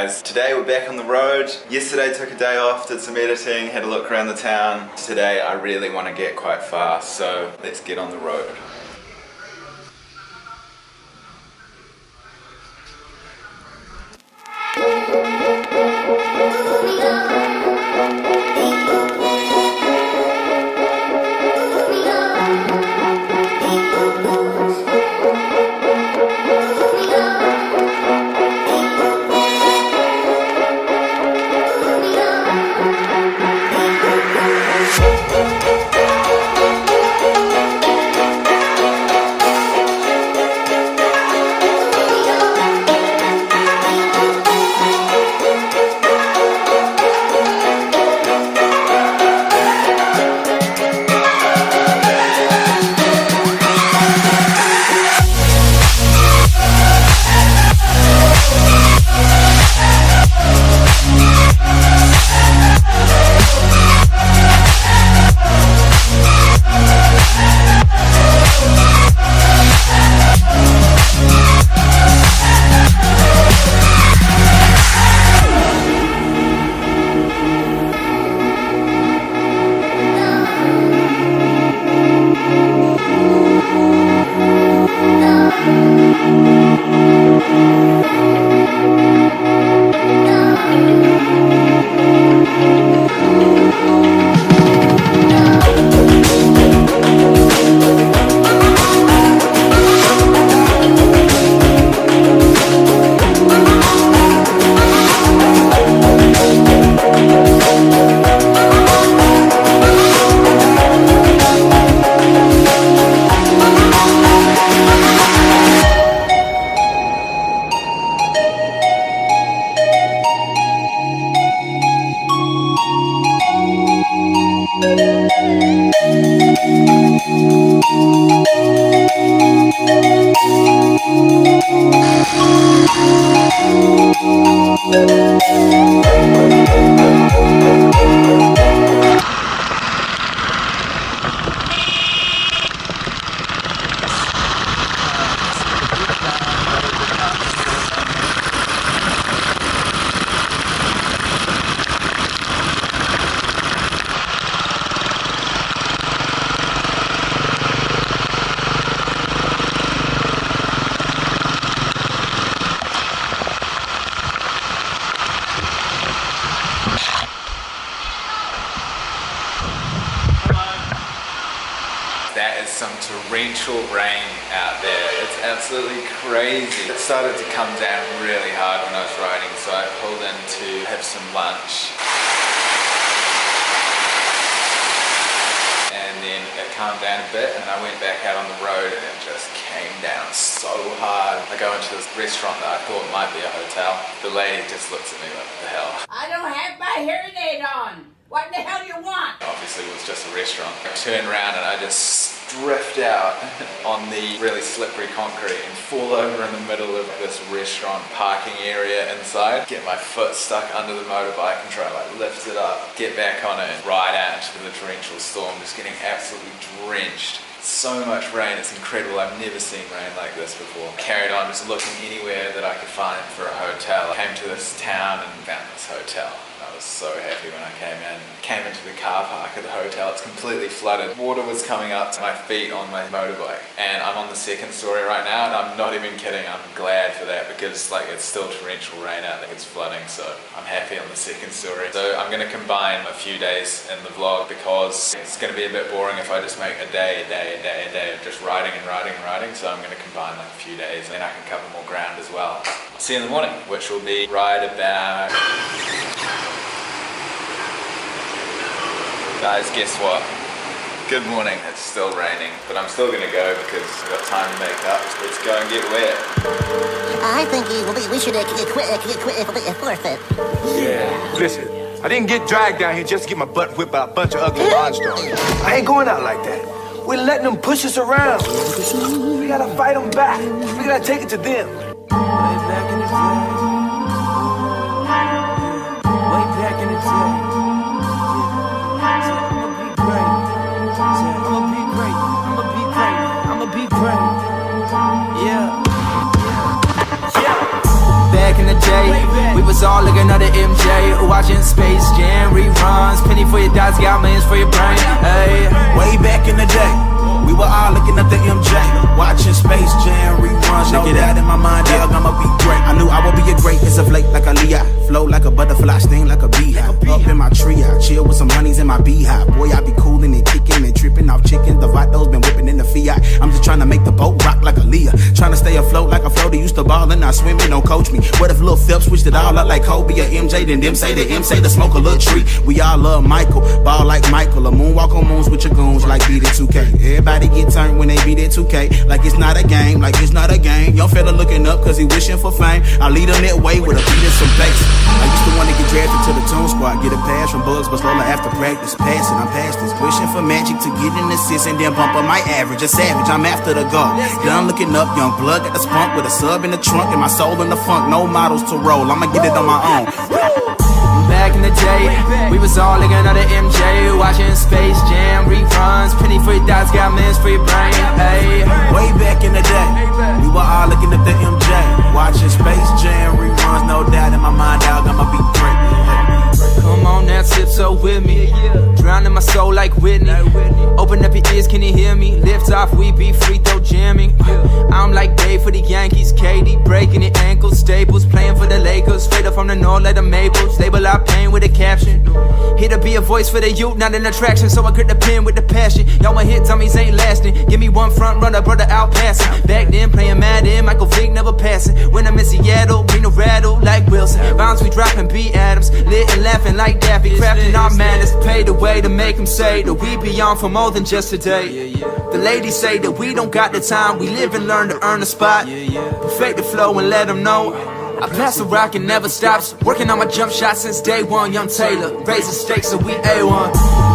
guys. Today we're back on the road. Yesterday took a day off, did some editing, had a look around the town. Today I really want to get quite fast, so let's get on the road. That is some torrential rain out there. It's absolutely crazy. It started to come down really hard when I was riding, so I pulled in to have some lunch. And then it calmed down a bit and I went back out on the road and it just came down so hard. I go into this restaurant that I thought might be a hotel. The lady just looks at me like, what the hell? I don't have my hearing aid on. What the hell do you want? Obviously it was just a restaurant. I turn around and I just drift out on the really slippery concrete and fall over in the middle of this restaurant parking area inside. Get my foot stuck under the motorbike and try to like lift it up, get back on it and ride out into the torrential storm, just getting absolutely drenched. So much rain, it's incredible. I've never seen rain like this before. Carried on just looking anywhere that I could find for a hotel. I came to this town and found this hotel. I was so happy when I came in. Came into the car park of the hotel. It's completely flooded. Water was coming up to my feet on my motorbike. And I'm on the second story right now and I'm not even kidding. I'm glad for that because like it's still torrential rain out there. It's flooding, so I'm happy on the second story. So I'm going to combine a few days in the vlog because it's going to be a bit boring if I just make a day of just riding and riding and riding. So I'm going to combine like a few days and then I can cover more ground as well. See you in the morning, which will be right about... Guys, guess what? Good morning. It's still raining, but I'm still gonna go because I've got time to make up. Let's go and get wet. I think we should forfeit. Yeah. Listen, I didn't get dragged down here just to get my butt whipped by a bunch of ugly monsters. I ain't going out like that. We're letting them push us around. We gotta fight them back. We gotta take it to them. Way back in the day. Way back in the day. was all looking at the MJ, watching Space Jam reruns. Penny for your dots, got millions for your brain. Hey, way back in the day, we were all looking up the MJ, watching Space Jam reruns. No doubt in my mind, dog, I'ma be great. I knew I would be a great as a flake like a Leo, flow like a butterfly, sting like a beehive. Up in my tree, I chill with some honeys in my beehive. Boy, I be coolin' and kicking and tripping off chicken. The Vato's been whipping in the Fiat. I'm just trying to make the boat rock like a Leah, trying to stay afloat like a floater. Used to ball and not swimming, don't coach me. What if Lil Phelps switched it all up like Kobe or MJ? Then them say the M say to smoke a little tree. We all love Michael, ball like Michael. A moonwalk on moons with your goons like beat it 2K. Everybody get turned when they beat it 2K. Like it's not a game, like it's not a game. Young fella looking up cause he wishing for fame. I lead him that way with a beat and some bass. I used to want to get drafted to the Toon Squad, get a pass from Bugs, but slowly after practice, passing, I'm past this. Wishing for magic to get an assist and then bump up my average. A savage, I'm after the goal. Done looking up, young blood got the spunk with a sub in the trunk and my soul in the funk. No models to roll, I'ma get it on my own. back in the day, we was all looking at the MJ, watching Space Jam reruns. Penny for your dots, got millions for your brain. Hey, way back in the day, we were all looking at the MJ, watching Space Jam reruns. No doubt in my mind, dog, I'ma be great. Come on now, tiptoe with me. Drowning my soul like Whitney. Open up your ears, can you hear me? Lift off, we be free throw jamming. I'm like Dave for the Yankees, KD breaking the ankles. Staples playing for the Lakers, straight up from the north like the Maples. Label our pain with a caption. Here to be a voice for the youth, not an attraction. So I grip the pen with the passion. Y'all my hit dummies ain't lasting. Give me one front runner, brother out passing. Back then playing Madden, Michael Vick never passing. When I'm in Seattle, bring the rattle like Wilson. Bounce we dropping B Adams, lit and laughing like Daffy. Crafting our madness, pay the way to make them say that we be on for more than just today. The ladies say that we don't got the time, we live and learn to earn a spot. Perfect the flow and let them know I pass the rock and never stops. Working on my jump shot since day one. Young Taylor, raising stakes so we A1.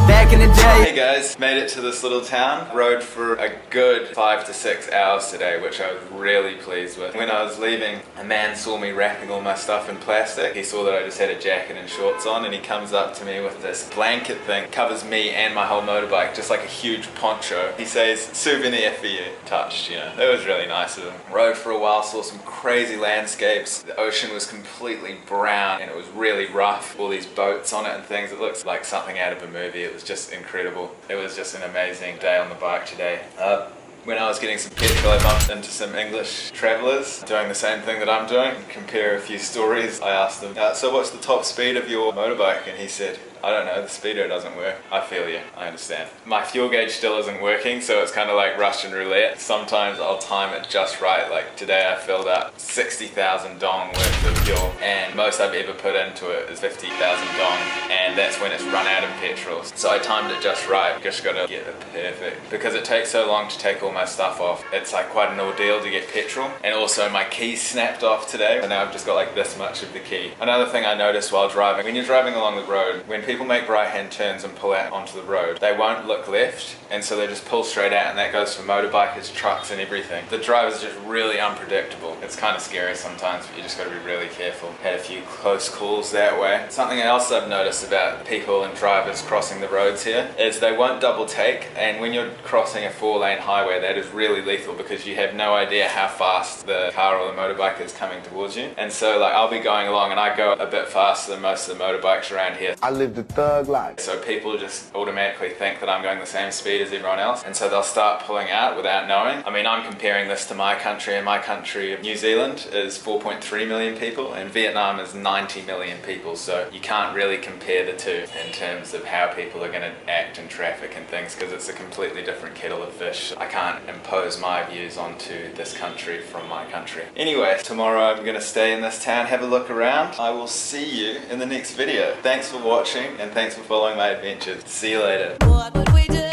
Back in the day. Hey guys, made it to this little town. Rode for a good 5 to 6 hours today, which I was really pleased with. When I was leaving, a man saw me wrapping all my stuff in plastic. He saw that I just had a jacket and shorts on, and he comes up to me with this blanket thing. Covers me and my whole motorbike, just like a huge poncho. He says, souvenir for you. Touched, you know. It was really nice of him. Rode for a while, saw some crazy landscapes. The ocean was completely brown and it was really rough. All these boats on it and things. It looks like something out of a movie. It was just incredible. It was just an amazing day on the bike today. When I was getting some petrol, I bumped into some English travellers doing the same thing that I'm doing. Compare a few stories. I asked them, so what's the top speed of your motorbike? And he said, I don't know, the speedo doesn't work. I feel you, I understand. My fuel gauge still isn't working, so it's kind of like Russian roulette. Sometimes I'll time it just right. Like today I filled up 60,000 dong worth of fuel, and most I've ever put into it is 50,000 dong, and that's when it's run out of petrol. So I timed it just right, just gotta get it perfect. Because it takes so long to take all my stuff off, it's like quite an ordeal to get petrol. And also my key snapped off today, and now I've just got like this much of the key. Another thing I noticed while driving, when you're driving along the road, when people make right hand turns and pull out onto the road, they won't look left, and so they just pull straight out, and that goes for motorbikers, trucks and everything. The drive is just really unpredictable. It's kind of scary sometimes, but you just got to be really careful. Had a few close calls that way. Something else I've noticed about people and drivers crossing the roads here is they won't double take, and when you're crossing a 4-lane highway, that is really lethal because you have no idea how fast the car or the motorbike is coming towards you. And so like I'll be going along and I go a bit faster than most of the motorbikes around here. I live the thug life. So people just automatically think that I'm going the same speed as everyone else, and so they'll start pulling out without knowing. I mean, I'm comparing this to my country, and my country, New Zealand, is 4.3 million people, and Vietnam is 90 million people, so you can't really compare the two in terms of how people are going to act in traffic and things, because it's a completely different kettle of fish. I can't impose my views onto this country from my country. Anyway, tomorrow I'm going to stay in this town, have a look around. I will see you in the next video. Thanks for watching, and thanks for following my adventures. See you later. What would we do?